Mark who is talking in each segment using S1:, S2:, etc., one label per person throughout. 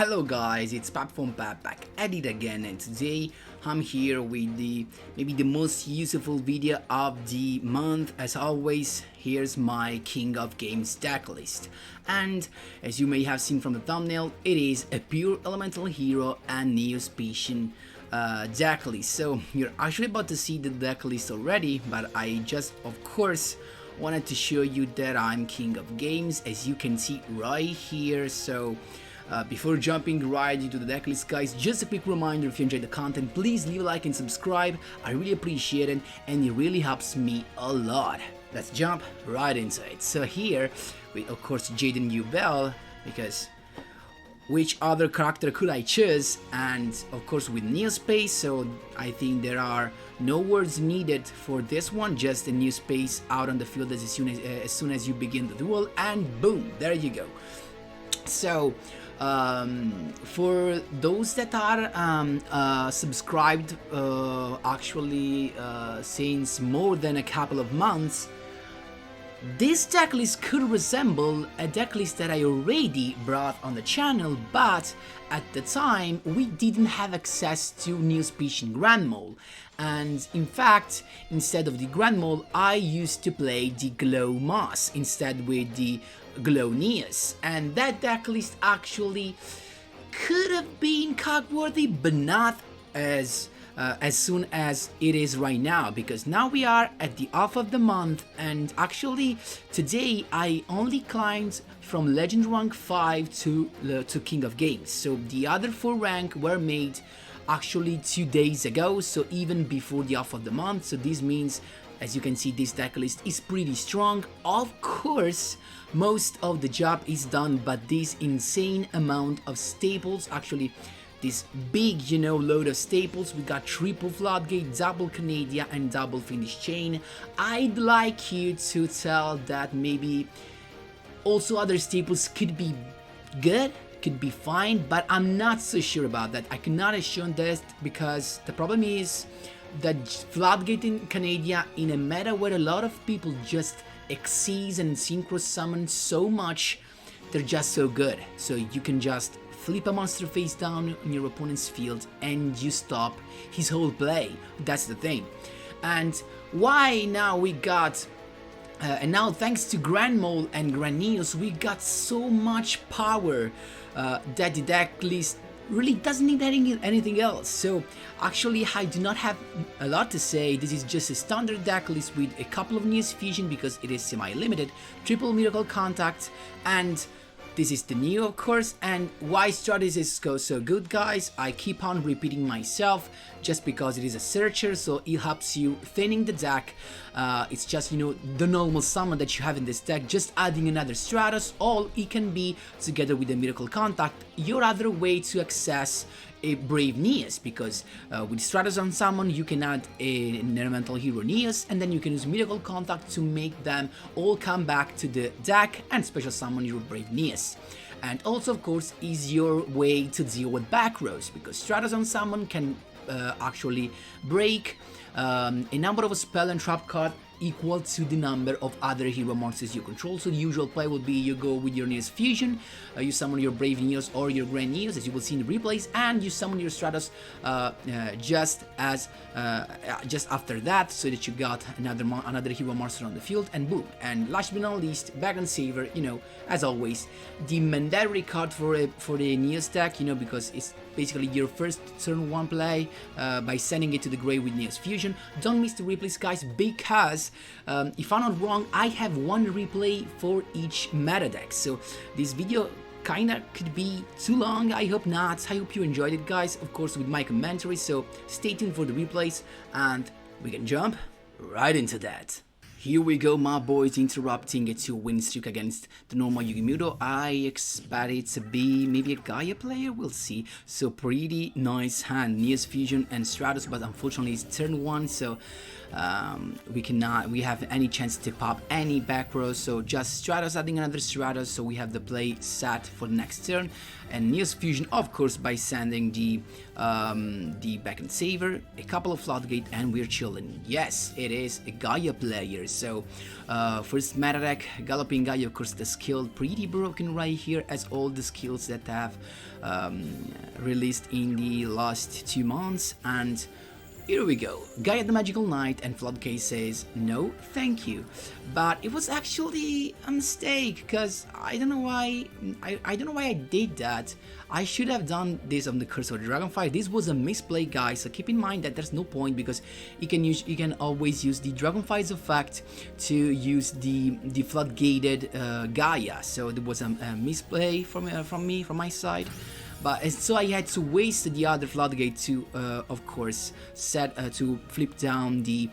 S1: Hello guys, it's Pap from Pap back at it again, and today I'm here with maybe the most useful video of the month. As always, here's my King of Games deck list, and as you may have seen from the thumbnail, it is a pure elemental hero and neo-SPACIAN deck list. So you're actually about to see the deck list already, but I just of course wanted to show you that I'm King of Games, as you can see right here. So before jumping right into the deck list, guys, just a quick reminder: if you enjoyed the content, please leave a like and subscribe. I really appreciate it, and it really helps me a lot. Let's jump right into it. So here, with of course Jaden Duel, because which other character could I choose? And of course with neo-space, so I think there are no words needed for this one, just a new space out on the field as soon as you begin the duel, and boom, there you go. So for those that are subscribed actually since more than a couple of months, this deck list could resemble a deck list that I already brought on the channel, but at the time we didn't have access to neo-SPACIAN Grand Mole, and in fact, instead of the Grand Mole, I used to play the Glow Moss instead with the Glow Neos, and that deck list actually could have been cogworthy, but not as soon as it is right now, because now we are at the off of the month, and actually today I only climbed from Legend rank 5 to King of Games. So the other 4 rank were made actually 2 days ago, so even before the off of the month. So this means, as you can see, this deck list is pretty strong. Of course, most of the job is done by this insane amount of staples, actually this big, load of staples. We got triple floodgate, double Canada, and double finish chain. I'd like you to tell that maybe also other staples could be good, could be fine, but I'm not so sure about that. I cannot assure this, because the problem is that floodgate in Canada, in a meta where a lot of people just exceed and synchro summon so much, they're just so good. So you can just flip a monster face down in your opponent's field and you stop his whole play. That's the thing. And why now we got and now thanks to Grand Mole and Grand Neos, we got so much power that the deck list really doesn't need anything else. So actually I do not have a lot to say. This is just a standard deck list with a couple of Neos Fusion because it is semi-limited, triple Miracle Contact, and this is the new, of course. And why strategies go so good, guys? I keep on repeating myself just because it is a searcher, so it helps you thinning the deck. It's just, the normal summon that you have in this deck, just adding another Stratos, or it can be together with the Miracle Contact, your other way to access a Brave Neos, because with Stratos on summon you can add an elemental hero Neos, and then you can use Miracle Contact to make them all come back to the deck and special summon your Brave Neos. And also, of course, is your way to deal with back rows, because Stratos on summon can actually break a number of spell and trap card equal to the number of other hero monsters you control. So the usual play would be you go with your Neos Fusion, you summon your Brave Neos or your Grand Neos, as you will see in the replays, and you summon your Stratos just after that, so that you got another hero monster on the field, and boom. And last but not least, Background Saver, as always, the mandatory card for the Neos deck, because it's basically your first turn 1 play by sending it to the grave with Neos Fusion. Don't miss the replays, guys, because if I'm not wrong, I have 1 replay for each meta deck. So this video kinda could be too long. I hope not. I hope you enjoyed it, guys, of course with my commentary. So stay tuned for the replays, and we can jump right into that. Here we go, my boys, interrupting a 2-win streak against the normal Yugioh. I expect it to be maybe a Gaia player, we'll see. So pretty nice hand, Neos Fusion and Stratos, but unfortunately it's turn 1, so we have any chance to pop any back row. So just Stratos adding another Stratos, so we have the play set for the next turn. And Neos Fusion, of course, by sending the Background Saver, a couple of Floodgate, and we're chilling. Yes, it is a Gaia player, So first meta deck, Galloping Gaia, of course the skill pretty broken right here, as all the skills that have released in the last 2 months. And here we go. Gaia the Magical Knight, and Floodgate says no thank you. But it was actually a mistake, because I don't know why I did that. I should have done this on the Curse of the Dragonfire. This was a misplay, guys, so keep in mind that there's no point, because you can always use the Dragonfire's effect to use the floodgated Gaia. So there was a misplay from my side. But so I had to waste the other floodgate to, of course, to flip down the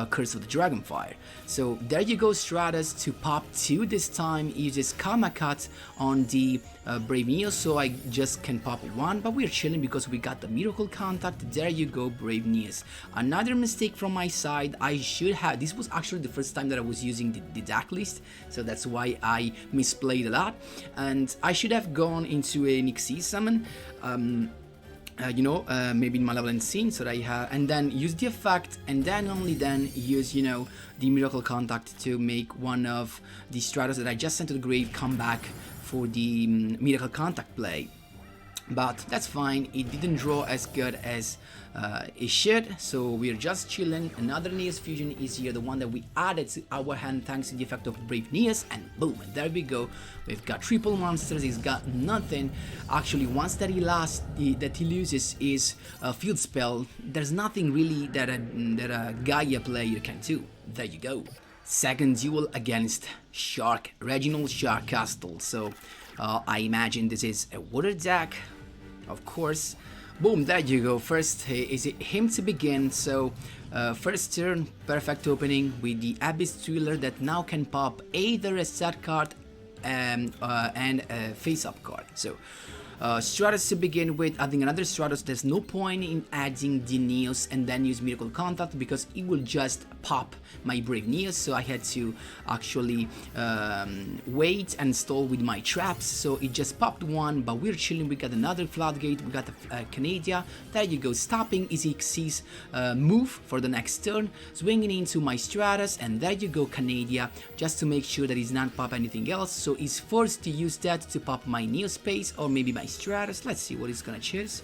S1: Curse of the Dragonfire. So there you go, Stratus, to pop 2 this time. Uses Karma Cut on the Brave Neo, so I just can pop 1, but we're chilling because we got the Miracle Contact. There you go, Brave Neos. Another mistake from my side. I should have, this was actually the first time that I was using the deck list, so that's why I misplayed a lot, and I should have gone into an Xyz summon, maybe in Malevolent Scene, so that I have, and then use the effect, and then only then use, the Miracle Contact to make one of the Stratos that I just sent to the grave come back for the Miracle Contact play. But that's fine, it didn't draw as good as it should, so we're just chilling. Another Neos Fusion is here, the one that we added to our hand thanks to the effect of Brave Neos, and boom, there we go. We've got triple monsters, he's got nothing. Actually, once that he loses his field spell, there's nothing really that a Gaia player can do. There you go. Second duel against Shark, Reginald Shark Castle. So I imagine this is a water deck, of course. Boom, there you go. First is it him to begin. So first turn, perfect opening with the Abyss Thriller that now can pop either a set card and a face-up card. So Stratos to begin with, adding another Stratos. There's no point in adding the Neos and then use Miracle Contact, because it will just pop my Brave Neos, so I had to actually wait and stall with my traps, so it just popped 1, but we're chilling. We got another Floodgate, we got a Canada. There you go, stopping is Xyz's move for the next turn, swinging into my Stratos, and there you go, Canada, just to make sure that he's not pop anything else, so he's forced to use that to pop my Neospace, or maybe my Stratos. Let's see what he's gonna choose.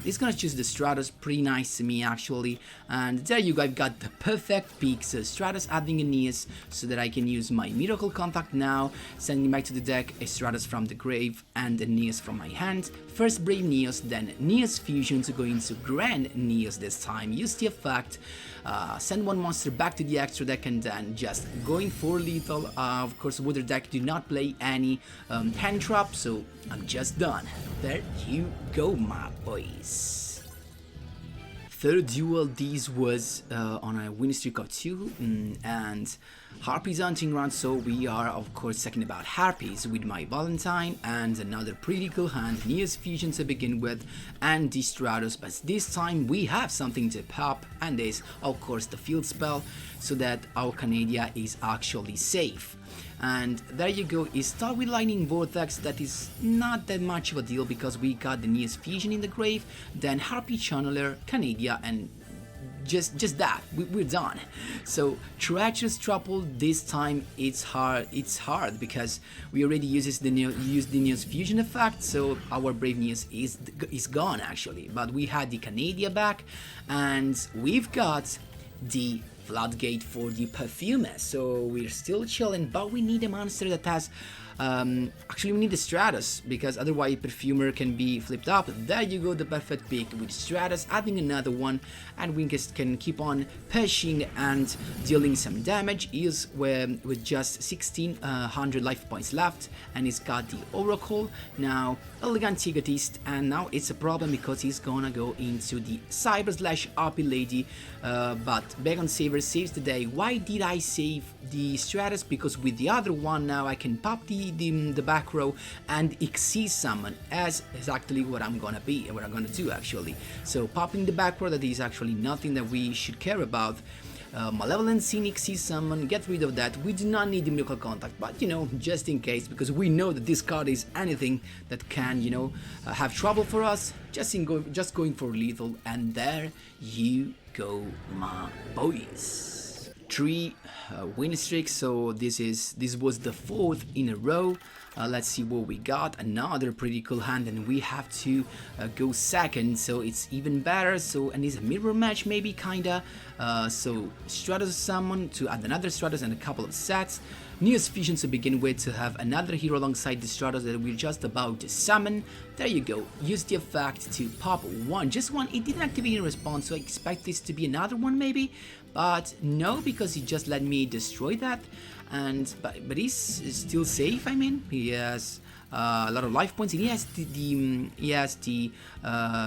S1: He's gonna choose the Stratos, pretty nice to me actually, and there you go, I've got the perfect pick. So Stratos adding a Neos so that I can use my Miracle Contact now, sending back to the deck a Stratos from the grave and a Neos from my hand. First Brave Neos, then Neos Fusion to go into Grand Neos this time, use the effect, send one monster back to the extra deck, and then just going for lethal. Of course, water deck do not play any hand trap, so I'm just done. There you go, my boys. Third duel, this was on a win streak of 2, and Harpies hunting round, so we are of course talking about Harpies with my Valentine and another pretty cool hand, Neos Fusion to begin with, and the Stratos, but this time we have something to pop, and is of course the field spell, so that our Canada is actually safe. And there you go, is start with Lightning Vortex, that is not that much of a deal because we got the Neos Fusion in the grave, then Harpy Channeler, Canada, and just that, we're done. So Treacherous Trouble, this time it's hard because we already used the Neos Fusion effect, so our Brave Neos is gone actually, but we had the Canada back, and we've got the Floodgate for the Perfumer, so we're still chilling, but we need a monster that has actually we need the Stratos, because otherwise Perfumer can be flipped up. There you go, the perfect pick with Stratos, adding another one, and we can keep on pushing and dealing some damage. He's with just 1600 life points left, and he's got the Oracle, now Elegant Egotist, and now it's a problem because he's gonna go into the Cyber/RP Lady, but Begon Saver saves the day. Why did I save the Stratos? Because with the other one now I can pop the back row and Xyz summon, as exactly what I'm gonna do actually. So popping the back row, that is actually nothing that we should care about. Malevolent Scene, Xyz summon, get rid of that. We do not need the Miracle Contact, but just in case, because we know that this card is anything that can have trouble for us, just going for lethal, and there you go, my boys. 3 win streaks, so this was the 4th in a row. Let's see what we got. Another pretty cool hand, and we have to go second, so it's even better. So, and it's a mirror match maybe, kinda. So Stratos summon to add another Stratos and a couple of sets. Neos Fusion to begin with to have another hero alongside the Stratos that we're just about to summon. There you go. Use the effect to pop one, just one. It didn't activate in response, so I expect this to be another one maybe, but no, because he just let me destroy that. And but he's still safe. I mean, he has a lot of life points, and he has the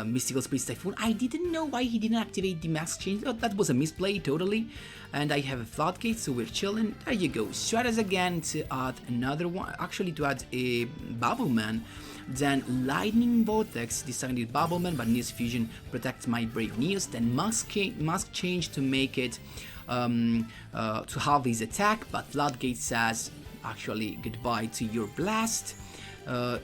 S1: Mystical Space Typhoon. I didn't know why he didn't activate the max change. Oh, that was a misplay totally. And I have a Floodgate, so we're chilling. There you go. Stratos again to add another one. Actually, to add a Babbleman. Then Lightning Vortex, decided Babbleman, but Neos Fusion protects my Brave Neos. Then Mask Change to make it to halve his attack, but Floodgate says actually goodbye to your blast.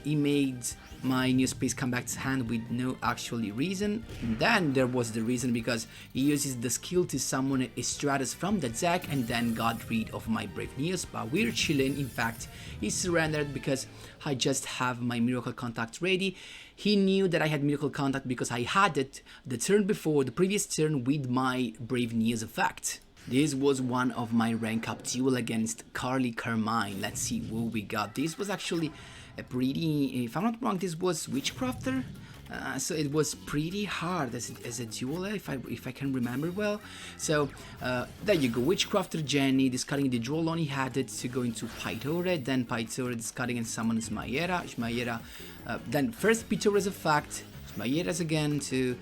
S1: He made my new space come back to hand with no actually reason. And then there was the reason, because he uses the skill to summon a Stratos from the deck and then got rid of my Brave Neos, but we're chilling. In fact, he surrendered because I just have my Miracle Contact ready. He knew that I had Miracle Contact because I had it the turn before, the previous turn, with my Brave Neos effect. This was one of my rank up duel against Carly Carmine. Let's see what we got. This was actually a pretty, if I'm not wrong, this was Witchcrafter. So it was pretty hard as a duel, if I can remember well. So there you go, Witchcrafter Jenny discarding the draw on, he had it to go into Pytore, then Pytore discarding and summons Shmayera, then first Pytore's effect, Shmayera's again to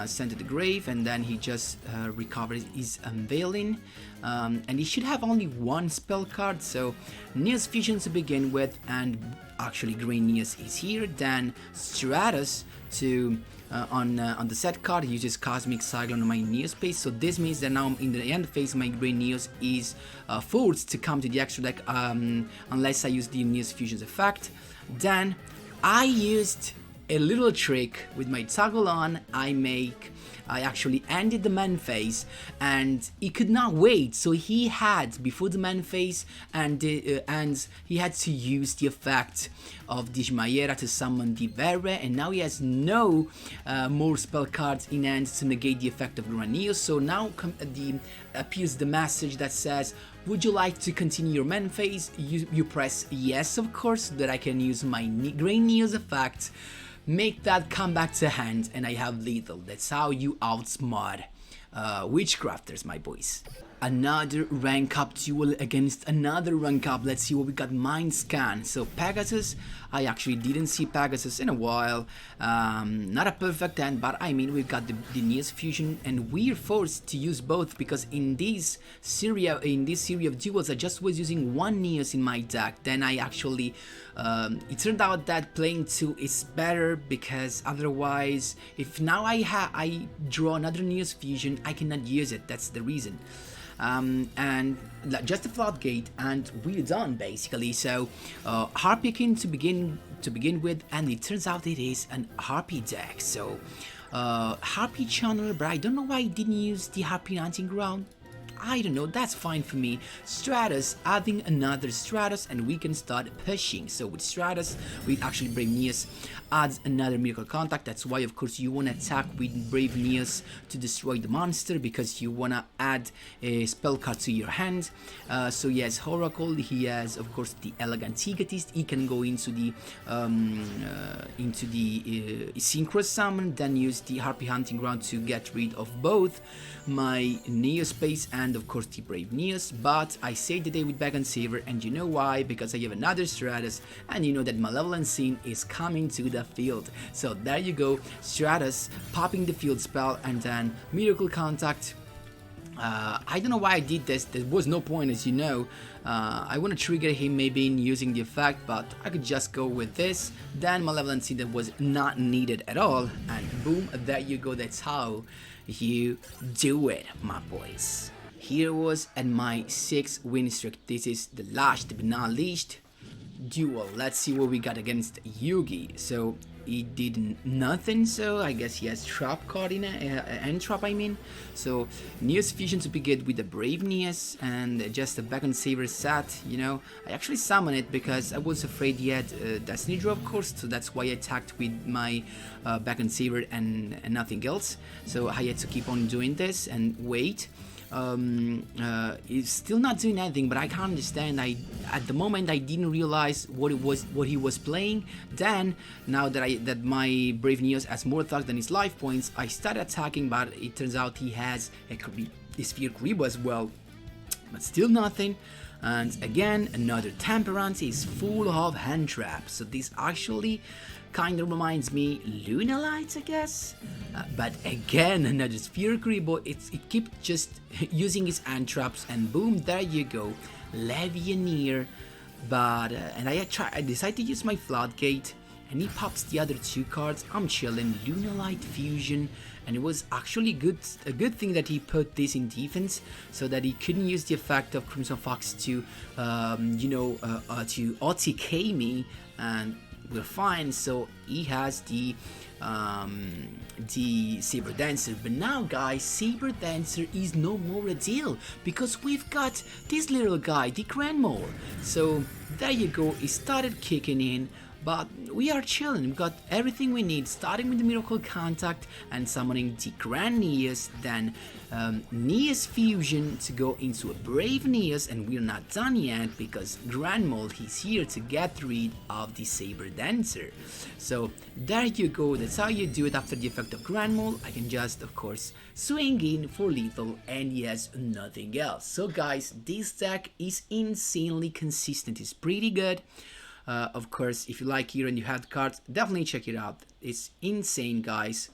S1: send to the grave, and then he just recovers his Unveiling, and he should have only one spell card, so Neos Fusion to begin with, and actually Green Neos is here. Then Stratos to on the set card, he uses Cosmic Cyclone on my Neos space, so this means that now in the end phase my Green Neos is forced to come to the extra deck unless I use the Neos Fusion's effect. Then I used a little trick with my toggle on. I actually ended the man phase, and he could not wait, so he had before the man phase, and he had to use the effect of the Shmayera to summon the Vere, and now he has no more spell cards in hand to negate the effect of Granios. So now appears the message that says, would you like to continue your man phase? You press yes, of course, so that I can use my Granios effect, make that come back to hand, and I have lethal. That's how you outsmart Witchcrafters, my boys. Another rank up duel against another rank up. Let's see what we got. Mind Scan. So Pegasus, I actually didn't see Pegasus in a while. Not a perfect end, but I mean, we've got the Neos Fusion, and we're forced to use both because in this series of duels, I just was using one Neos in my deck. Then I actually, it turned out that playing two is better, because otherwise, if now I draw another Neos Fusion, I cannot use it. That's the reason. And just a Floodgate, and we're done basically. So Harpy King to begin with, and it turns out it is an Harpy deck. So Harpy Channeler, but I don't know why I didn't use the Harpy Hunting Ground. I don't know, that's fine for me. Stratos, adding another Stratos, and we can start pushing. So with Stratos, we actually Brave Neos adds another Miracle Contact. That's why, of course, you want to attack with Brave Neos to destroy the monster, because you want to add a spell card to your hand. So he has Oracle, he has, of course, the Elegant Egotist. He can go into the Synchro Summon, then use the Harpy Hunting Ground to get rid of both my Neos space and of course the Brave Neos. But I saved the day with Bag and Saver, and you know why? Because I have another Stratos, and you know that Malevolent Scene is coming to the field. So there you go, Stratos popping the field spell, and then Miracle Contact. I don't know why I did this, there was no point, as you know. I want to trigger him maybe in using the effect, but I could just go with this. Then Malevolent Scene that was not needed at all, and boom, there you go. That's how you do it, my boys. Here was at my 6th win streak. This is the last but not least duel. Let's see what we got against Yugi. So he did nothing, so I guess he has trap card in end trap, I mean. So Neos Fusion to be good with the Brave Neos and just a back on Saber set, you know. I actually summoned it because I was afraid he had Destiny Draw, of course, so that's why I attacked with my back on Saber and nothing else. So I had to keep on doing this and wait. He's still not doing anything, but I can't understand. At the moment I didn't realize what he was playing. Then now that my Brave Neos has more attack than his life points, I started attacking, but it turns out he has a Sphere Kuribo as well, but still nothing. And again, another Temperance is full of hand traps. So this actually kind of reminds me Lunalight, I guess. But again, another Sphere Kuribo. It keeps just using his hand traps, and boom, there you go, Legionnaire. But and I decided to use my Floodgate, and he pops the other two cards. I'm chilling, Lunalight Fusion, and it was actually a good thing that he put this in defense, so that he couldn't use the effect of Crimson Fox to, to OTK me, and we're fine. So he has the Saber Dancer. But now, guys, Saber Dancer is no more a deal, because we've got this little guy, the Grand Mole. So there you go, he started kicking in. But we are chilling, we've got everything we need, starting with the Miracle Contact and summoning the Grand Neos, then Neos Fusion to go into a Brave Neos, and we're not done yet because Grand Mole, he's here to get rid of the Saber Dancer. So there you go, that's how you do it. After the effect of Grand Mole, I can just, of course, swing in for lethal, and he has nothing else. So guys, this deck is insanely consistent, it's pretty good. Of course, if you like Hero and you have the cards, definitely check it out. It's insane, guys.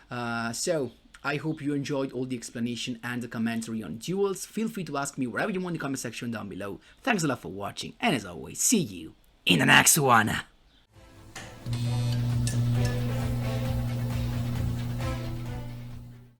S1: So I hope you enjoyed all the explanation and the commentary on duels. Feel free to ask me wherever you want in the comment section down below. Thanks a lot for watching, and as always, see you in the next one.